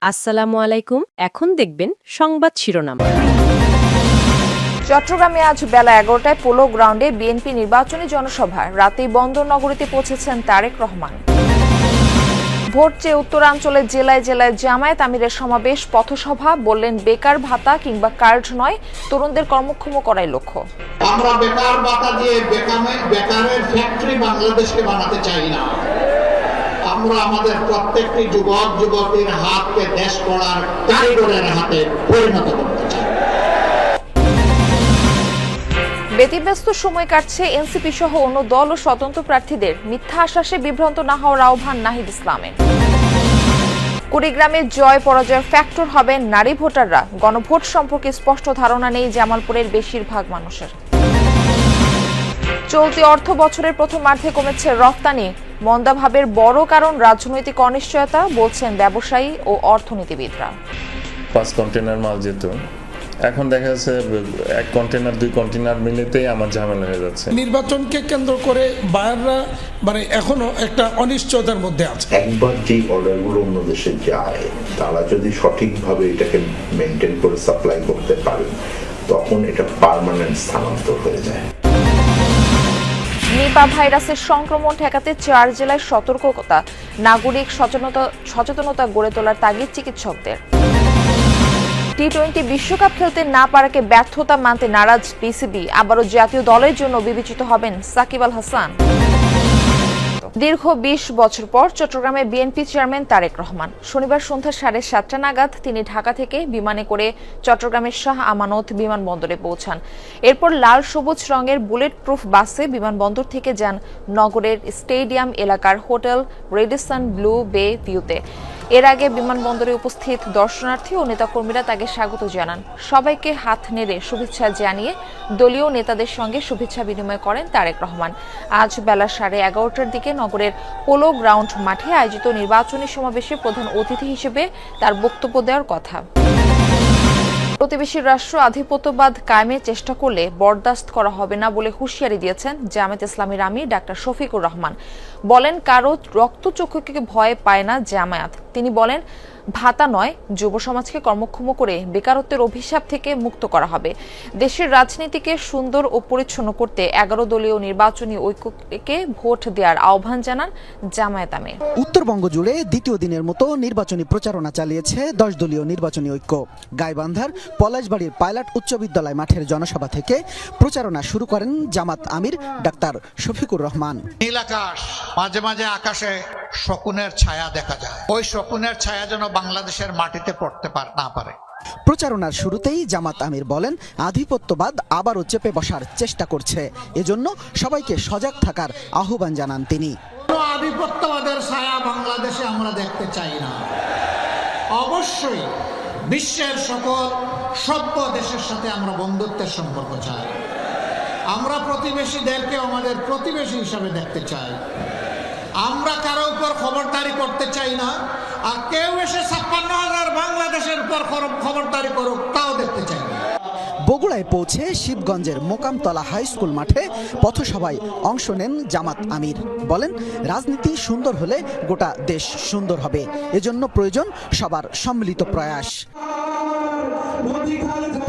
আসসালামু আলাইকুম। এখন দেখবেন সংবাদ শিরোনাম। চট্টগ্রামে আজ বেলা 11টায় পোলো গ্রাউন্ডে বিএনপি নির্বাচনী জনসভা। রাতেই বন্দর নগরীতে পৌঁছেছেন তারেক রহমান। ভোট চেয়ে উত্তরাঞ্চলের জেলায় জেলায় জামায়াত আমিরের সমাবেশ, পথসভা। বললেন, বেকার ভাতা কিংবা কার্ড নয়, তরুণদের কর্মক্ষম করাই লক্ষ্য। আমরা বেকার ভাতা দিয়ে বেকারের ফ্যাক্টরি বাংলাদেশকে বানাতে চাই না। আমরা আমাদের প্রত্যেকটি যুবক যুবতীর হাতকে দেশ গড়ার কারিগরের হাতে পরিণত করতে চাই। ব্যতিব্যস্ত সময় কাটছে এনসিপি সহ অন্য দল ও স্বতন্ত্র প্রার্থীদের। মিথ্যা আশ্বাসে বিভ্রান্ত না হওয়ার আহ্বান নাহিদ ইসলামের। কুড়িগ্রামে জয় পরাজয়ের ফ্যাক্টর হবেন নারী ভোটাররা। গণভোট সম্পর্কে স্পষ্ট ধারণা নেই জামালপুরের বেশিরভাগ মানুষের। চলতি অর্থ বছরের প্রথমার্ধে কমেছে রপ্তানি। মন্দাভাবের বড় কারণ রাজনৈতিক অনিশ্চয়তা, বলছেন ব্যবসায়ী ও অর্থনীতিবিদরা। 5 কন্টেনার মাল যেত, এখন দেখা যাচ্ছে 1 কন্টেনার 2 কন্টেনার মিলিতেই আমার ঝামেলা হয়ে যাচ্ছে। নির্বাচনকে কেন্দ্র করে বায়াররা এখনো একটা অনিশ্চয়তার মধ্যে আছে। একবার যেই অর্ডারগুলো অন্য দেশে যায়, তারা যদি সঠিকভাবে এটাকে মেনটেন করে সাপ্লাই করতে পারেন, তখন এটা পার্মানেন্ট স্থানান্তর হয়ে যায়। নিপা ভাইরাসের সংক্রমণ ঠেকাতে 4 জেলায় সতর্কতা, নাগরিক সচেতনতা গড়ে তোলার তাগিদ চিকিৎসকদের। টি-20 বিশ্বকাপ খেলতে না পারাকে ব্যর্থতা মানতে নারাজ পিসিবি। আবারও জাতীয় দলের জন্য বিবেচিত হবেন সাকিব আল হাসান। দীর্ঘ 20 বছর পর চট্টগ্রামে বিএনপি চেয়ারম্যান তারেক রহমান। শনিবার সন্ধ্যা 7:30 নাগাদ তিনি ঢাকা থেকে বিমানে করে চট্টগ্রামের শাহ আমানত বিমানবন্দরে পৌঁছান। এরপর লাল সবুজ রঙের বুলেট প্রুফ বাসে বিমানবন্দর থেকে যান নগরের স্টেডিয়াম এলাকার হোটেল রেডিসন ব্লু বে ভিউতে। এর আগে বিমানবন্দরে উপস্থিত দর্শনার্থী ও নেতাকর্মীরা তাকে স্বাগত জানান। সবাইকে হাত নেড়ে শুভেচ্ছা জানিয়ে দলীয় নেতাদের সঙ্গে শুভেচ্ছা বিনিময় করেন তারেক রহমান। আজ বেলা 11:30টার দিকে নগরের পোলো গ্রাউন্ড মাঠে আয়োজিত নির্বাচনী সমাবেশে প্রধান অতিথি হিসেবে তার বক্তব্য দেওয়ার কথা। প্রতিবেশী রাষ্ট্র আধিপত্যবাদ কায়েমের চেষ্টা করলে বরদাস্ত করা হবে না বলে হুঁশিয়ারি দিয়েছেন জামায়াত ইসলামীর আমির ডাক্তার শফিকুর রহমান। বলেন, কারো রক্তচক্ষুকে ভয় পায় না জামায়াত। তিনি বলেন, ভাতা নয়, যুব সমাজকে কর্মক্ষম করে বেকারত্বের অভিশাপ থেকে মুক্ত করা হবে। দেশের রাজনীতিকে সুন্দর ও পরিচ্ছন্ন করতে 11 দলীয় নির্বাচনী ঐক্যকে ভোট দেওয়ার আহ্বান জানান জামায়াত আমির। উত্তরবঙ্গ জুড়ে দ্বিতীয় দিনের মতো নির্বাচনী প্রচারণা চালিয়েছে 10 দলীয় নির্বাচনী ঐক্য। গাইবান্ধার পলাশবাড়ির পাইলট উচ্চ বিদ্যালয় মাঠের জনসভা থেকে প্রচারণা শুরু করেন জামাত আমির ডাক্তার শফিকুর রহমান। নীল আকাশ, মাঝে মাঝে আকাশে শকুনের ছায়া দেখা যায়। ওই শকুনের ছায়া যেন বাংলাদেশের মাটিতে পড়তে না পারে। প্রচারণার শুরুতেই জামাত আমির বলেন, আধিপত্যবাদ আবারও চেপে বসার চেষ্টা করছে, এজন্য সবাইকে সজাগ থাকার আহ্বান জানান তিনি। কোনো আধিপত্যবাদের ছায়া বাংলাদেশে আমরা দেখতে চাই না। অবশ্যই বিশ্বের সকল সভ্য দেশের সাথে আমরা বন্ধুত্বের সম্পর্ক চাই। আমরা প্রতিবেশীদেরকে আমাদের প্রতিবেশী হিসাবে দেখতে চাই। আমরা কারো উপর খবরদারি করতে চাই না, আর কেউ এসে 56,000 বাংলাদেশের উপর খবরদারি করুক তাও দেখতে চাই না। বগুড়ায় পৌঁছে শিবগঞ্জের মোকামতলা হাই স্কুল মাঠে পথসভায় অংশ নেন জামাত আমির। বলেন, রাজনীতি সুন্দর হলে গোটা দেশ সুন্দর হবে, এজন্য প্রয়োজন সবার সম্মিলিত প্রয়াস।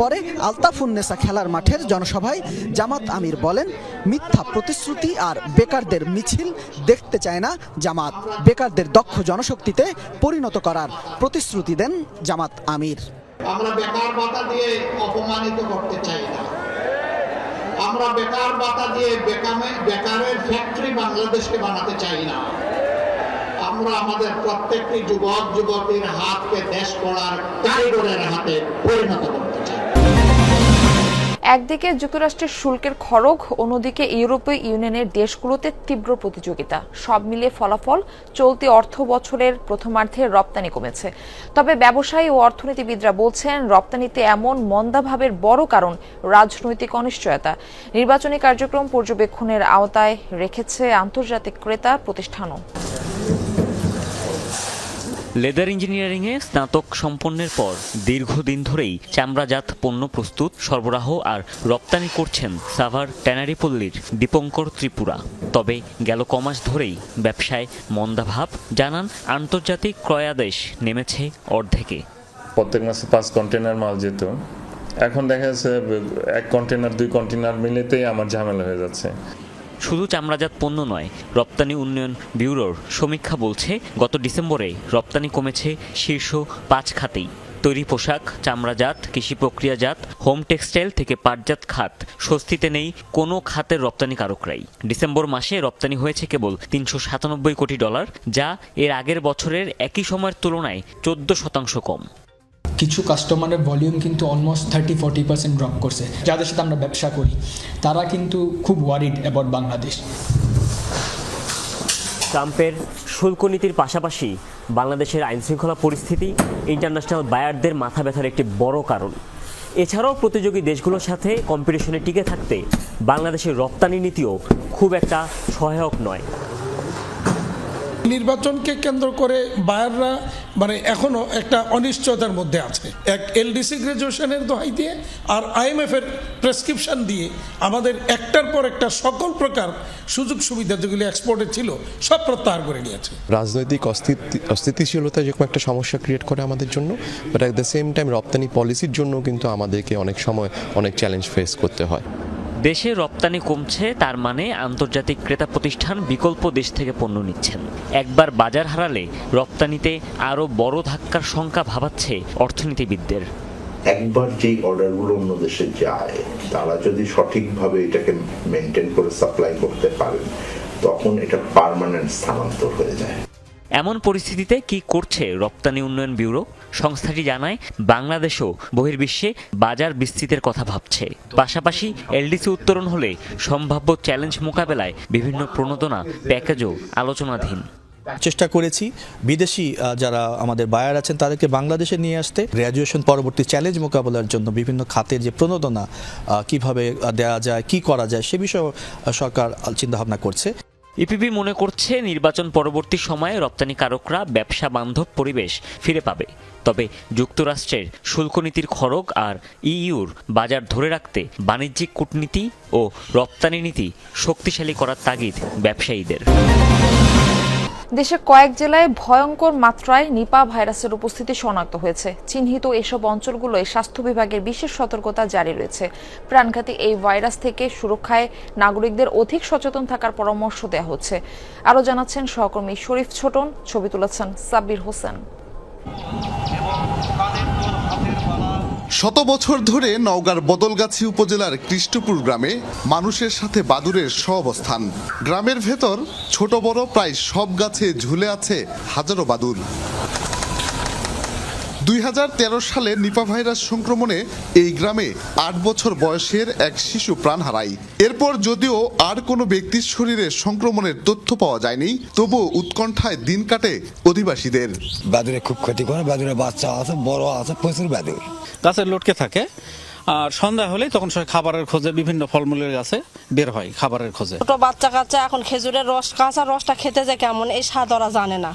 পরে আলতাফুন্নেসা খেলার মাঠের জনসভায় জামাত আমির বলেন, মিথ্যা প্রতিশ্রুতি আর বেকারদের মিছিল দেখতে চায় না জামাত। বেকারদের দক্ষ জনশক্তিতে পরিণত করার প্রতিশ্রুতি দেন জামাত আমির। আমরা বেকার ভাতা দিয়ে অপমানিত করতে চাই না। আমরা বেকার ভাতা দিয়ে বেকারের ফ্যাক্টরি বাংলাদেশকে বানাতে চাই না। আমরা আমাদের প্রত্যেকটি যুবক যুবতীর হাতকে দেশ গড়ার কারিগরের হাতে পরিণত করতে চাই। একদিকে যুক্তরাষ্ট্রের শুল্কের খড়গ, অন্যদিকে ইউরোপীয় ইউনিয়নের দেশগুলোতে তীব্র প্রতিযোগিতা। সব মিলিয়ে ফলাফল, চলতি অর্থ বছরের প্রথমার্ধে রপ্তানি কমেছে। তবে ব্যবসায়ী ও অর্থনীতিবিদরা বলছেন, রপ্তানিতে এমন মন্দাভাবের বড় কারণ রাজনৈতিক অনিশ্চয়তা। নির্বাচনী কার্যক্রম পর্যবেক্ষণের আওতায় রেখেছে আন্তর্জাতিক ক্রেতা প্রতিষ্ঠানও। লেদার ইঞ্জিনিয়ারিংয়ে স্নাতক সম্পন্নের পর দীর্ঘদিন ধরেই চামড়াজাত পণ্য প্রস্তুত, সরবরাহ আর রপ্তানি করছেন সাভার ট্যানারি পল্লীর দীপঙ্কর ত্রিপুরা। তবে গেল কমাস ধরেই ব্যবসায় মন্দাভাব, জানান আন্তর্জাতিক ক্রয়াদেশ নেমেছে অর্ধেকে। প্রত্যেক মাসে 5 কন্টেনার মাল যেত, এখন দেখা যাচ্ছে 1 কন্টেনার 2 কন্টেনার মিলেতেই আমার ঝামেলা হয়ে যাচ্ছে। শুধু চামড়াজাত পণ্য নয়, রপ্তানি উন্নয়ন ব্যুরোর সমীক্ষা বলছে গত ডিসেম্বরে রপ্তানি কমেছে শীর্ষ 5 খাতেই। তৈরি পোশাক, চামড়াজাত, কৃষি প্রক্রিয়াজাত, হোম টেক্সটাইল থেকে পাটজাত খাত, স্বস্তিতে নেই কোনো খাতের রপ্তানিকারকরাই। ডিসেম্বর মাসে রপ্তানি হয়েছে কেবল $397 কোটি, যা এর আগের বছরের একই সময়ের তুলনায় 14% কম। কিছু কাস্টমারের ভলিউম কিন্তু অলমোস্ট 30-40% ড্রপ করছে। যাদের সাথে আমরা ব্যবসা করি তারা কিন্তু খুব ওয়ারিড অ্যাবাউট বাংলাদেশ। ট্রাম্পের শুল্ক নীতির পাশাপাশি বাংলাদেশের আইনশৃঙ্খলা পরিস্থিতি ইন্টারন্যাশনাল বায়ারদের মাথা ব্যথার একটি বড় কারণ। এছাড়াও প্রতিযোগী দেশগুলোর সাথে কম্পিটিশনে টিকে থাকতে বাংলাদেশের রপ্তানি নীতিও খুব একটা সহায়ক নয়। নির্বাচনকে কেন্দ্র করে বায়াররা এখনো একটা অনিশ্চয়তার মধ্যে আছে। এক এলডিসি গ্রাজুয়েশনের দোহাই দিয়ে আর IMF এর প্রেসক্রিপশন দিয়ে আমাদের একটার পর একটা সকল প্রকার সুযোগ সুবিধা যেগুলি এক্সপোর্টে ছিল সব প্রত্যাহার করে নিয়েছে। রাজনৈতিক অস্থিতিশীলতা যেরকম একটা সমস্যা ক্রিয়েট করে আমাদের জন্য, but at the same time রপ্তানি পলিসির জন্য কিন্তু আমাদেরকে অনেক সময় অনেক চ্যালেঞ্জ ফেস করতে হয়। দেশে রপ্তানি কমছে, তার মানে আন্তর্জাতিক ক্রেতা প্রতিষ্ঠান বিকল্প দেশ থেকে পণ্য নিচ্ছেন। একবার বাজার হারালে রপ্তানিতে আরও বড় ধাক্কার শঙ্কা ভাবাচ্ছে অর্থনীতিবিদদের। একবার যেই অর্ডারগুলো অন্য দেশে যায়, তারা যদি সঠিকভাবে এটাকে মেনটেন করে সাপ্লাই করতে পারেন, তখন এটা পার্মানেন্ট স্থানান্তর হয়ে যায়। এমন পরিস্থিতিতে কি করছে রপ্তানি উন্নয়ন ব্যুরো? সংস্থাটি জানায় বাংলাদেশও বহির্বিশ্বে বাজার বিস্তৃতের কথা ভাবছে। পাশাপাশি এলডিসি উত্তরণ হলে সম্ভাব্য চ্যালেঞ্জ মোকাবেলায় বিভিন্ন প্রণোদনা প্যাকেজও আলোচনাধীন। চেষ্টা করেছি বিদেশি যারা আমাদের বায়ার আছেন তাদেরকে বাংলাদেশে নিয়ে আসতে, গ্র্যাজুয়েশন পরবর্তী চ্যালেঞ্জ মোকাবেলার জন্য বিভিন্ন খাতের যে প্রণোদনা কিভাবে দেওয়া যায়, কি করা যায় সে বিষয়ে সরকার চিন্তাভাবনা করছে। ইপিবি মনে করছে নির্বাচন পরবর্তী সময়ে রপ্তানিকারকরা ব্যবসা বান্ধব পরিবেশ ফিরে পাবে। তবে যুক্তরাষ্ট্রের শুল্ক নীতির খড়গ আর ইইউর বাজার ধরে রাখতে বাণিজ্যিক কূটনীতি ও রপ্তানি নীতি শক্তিশালী করার তাগিদ ব্যবসায়ীদের। দেশের কয়েক জেলায় ভয়ঙ্কর মাত্রায় নিপা ভাইরাসের উপস্থিতি শনাক্ত হয়েছে। চিহ্নিত এসব অঞ্চলগুলোয় স্বাস্থ্য বিভাগের বিশেষ সতর্কতা জারি রয়েছে। প্রাণঘাতী এই ভাইরাস থেকে সুরক্ষায় নাগরিকদের অধিক সচেতন থাকার পরামর্শ দেওয়া হচ্ছে। আরও জানাচ্ছেন সহকর্মী শরীফ ছোটন, ছবি তুলেছেন সাব্বির হোসেন। শত বছর ধরে নওগাঁর বদলগাছি উপজেলার কৃষ্ণপুর গ্রামে মানুষের সাথে বাদুড়ের সহাবস্থান। গ্রামের ভেতর ছোট বড় প্রায় সব গাছে ঝুলে আছে হাজারো বাদুড়। 2013 সালে নিপা ভাইরাস সংক্রমণে এই গ্রামে 8 বছর বয়সের এক শিশু প্রাণ হারায়। এরপর যদিও আর কোনো ব্যক্তির শরীরে সংক্রমণের তথ্য পাওয়া যায়নি, তবুও উৎকণ্ঠায় দিন কাটে অধিবাসীদের। বাদুড়ে খুব ক্ষতি করে, বাদুড়ের বাচ্চা আছে, বড় আছে, প্রচুর বাদুড় গাছের লটকে থাকে। আর সন্ধ্যা হলেই তখন সবাই খাবারের খোঁজে বিভিন্ন ফলমূলের গাছে বের হয় খাবারের খোঁজে। ছোট বাচ্চা কাচ্চা এখন খেজুরের রস, কাঁচা রসটা খেতে যায় কেমন এই স্বাদ ওরা জানে না।